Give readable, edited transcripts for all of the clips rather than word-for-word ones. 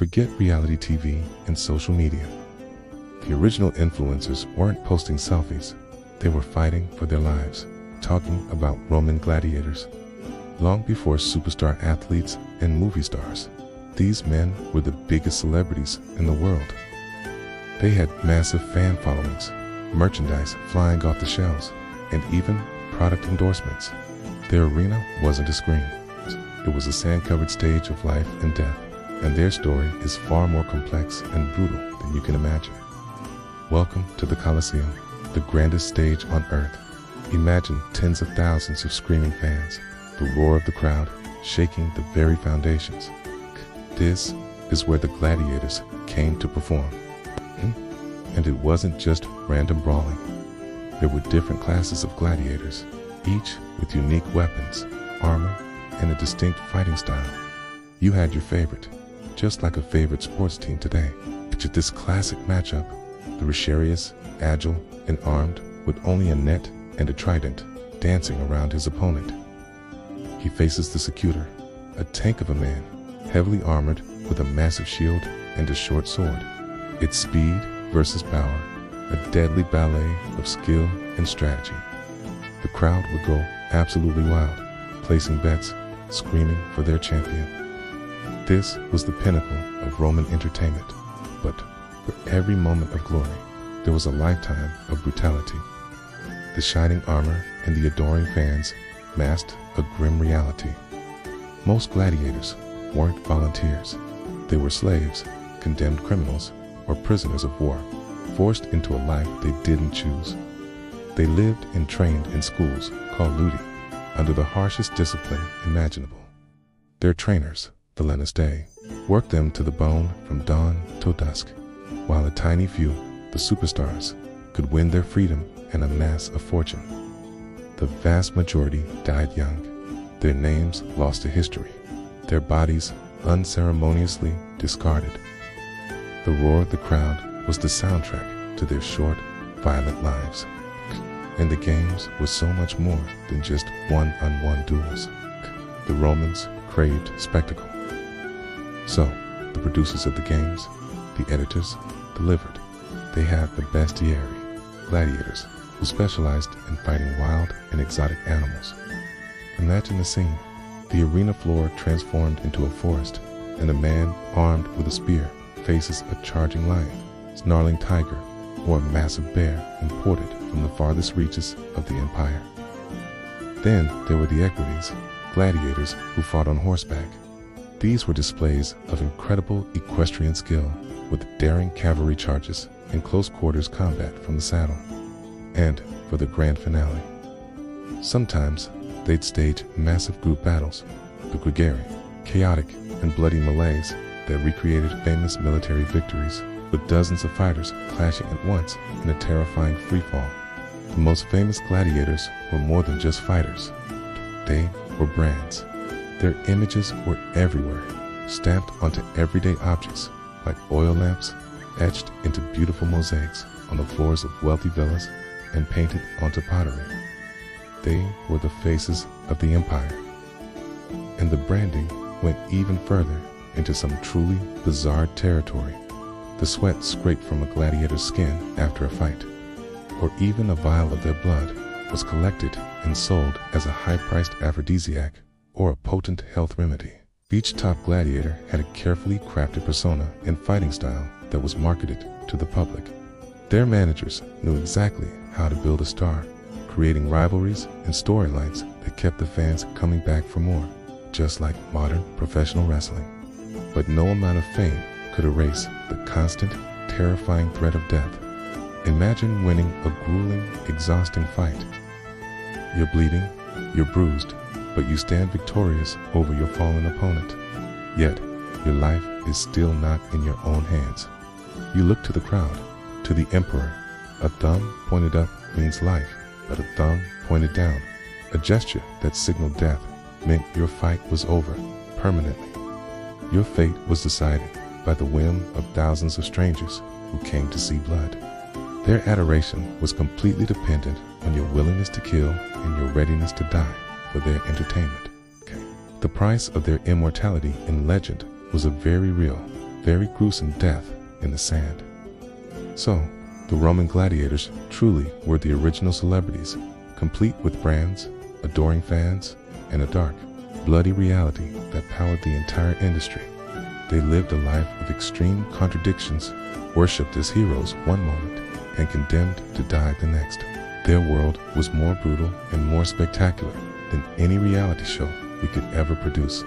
Forget reality TV and social media. The original influencers weren't posting selfies. They were fighting for their lives, talking about Roman gladiators. Long before superstar athletes and movie stars, these men were the biggest celebrities in the world. They had massive fan followings, merchandise flying off the shelves, and even product endorsements. Their arena wasn't a screen. It was a sand-covered stage of life and death, and their story is far more complex and brutal than you can imagine. Welcome to the Colosseum, the grandest stage on earth. Imagine tens of thousands of screaming fans, the roar of the crowd shaking the very foundations. This is where the gladiators came to perform. And it wasn't just random brawling. There were different classes of gladiators, each with unique weapons, armor, and a distinct fighting style. You had your favorite, just like a favorite sports team today. Picture this classic matchup: the Retiarius, agile and armed with only a net and a trident, dancing around his opponent. He faces the Secutor, a tank of a man, heavily armored with a massive shield and a short sword. It's speed versus power, a deadly ballet of skill and strategy. The crowd would go absolutely wild, placing bets, screaming for their champion. This was the pinnacle of Roman entertainment, but for every moment of glory, there was a lifetime of brutality. The shining armor and the adoring fans masked a grim reality. Most gladiators weren't volunteers. They were slaves, condemned criminals, or prisoners of war, forced into a life they didn't choose. They lived and trained in schools called ludi, under the harshest discipline imaginable. Their trainers, the Lenestae, worked them to the bone from dawn till dusk, while a tiny few, the superstars, could win their freedom and amass a fortune. The vast majority died young, their names lost to history, their bodies unceremoniously discarded. The roar of the crowd was the soundtrack to their short, violent lives. And the games were so much more than just one-on-one duels. The Romans craved spectacle. So, the producers of the games, the editors, delivered. They had the bestiary, gladiators, who specialized in fighting wild and exotic animals. Imagine the scene. The arena floor transformed into a forest, and a man armed with a spear faces a charging lion, snarling tiger, or a massive bear imported from the farthest reaches of the empire. Then there were the equites, gladiators who fought on horseback. These were displays of incredible equestrian skill, with daring cavalry charges and close quarters combat from the saddle. And for the grand finale, sometimes they'd stage massive group battles, the Gregari, chaotic and bloody melees that recreated famous military victories, with dozens of fighters clashing at once in a terrifying freefall. The most famous gladiators were more than just fighters. They were brands. Their images were everywhere, stamped onto everyday objects like oil lamps, etched into beautiful mosaics on the floors of wealthy villas, and painted onto pottery. They were the faces of the empire. And the branding went even further into some truly bizarre territory. The sweat scraped from a gladiator's skin after a fight, or even a vial of their blood, was collected and sold as a high-priced aphrodisiac or a potent health remedy. Each top gladiator had a carefully crafted persona and fighting style that was marketed to the public. Their managers knew exactly how to build a star, creating rivalries and storylines that kept the fans coming back for more, just like modern professional wrestling. But no amount of fame could erase the constant, terrifying threat of death. Imagine winning a grueling, exhausting fight. You're bleeding, you're bruised, but you stand victorious over your fallen opponent. Yet, your life is still not in your own hands. You look to the crowd, to the emperor. A thumb pointed up means life, but a thumb pointed down, a gesture that signaled death, meant your fight was over, permanently. Your fate was decided by the whim of thousands of strangers who came to see blood. Their adoration was completely dependent on your willingness to kill and your readiness to die for their entertainment. The price of their immortality in legend was a very real, very gruesome death in the sand. So, the Roman gladiators truly were the original celebrities, complete with brands, adoring fans, and a dark, bloody reality that powered the entire industry. They lived a life of extreme contradictions, worshipped as heroes one moment, and condemned to die the next. Their world was more brutal and more spectacular than any reality show we could ever produce.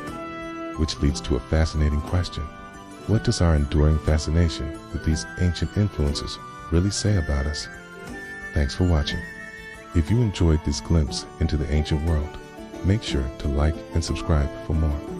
Which leads to a fascinating question. What does our enduring fascination with these ancient influencers really say about us? Thanks for watching. If you enjoyed this glimpse into the ancient world, make sure to like and subscribe for more.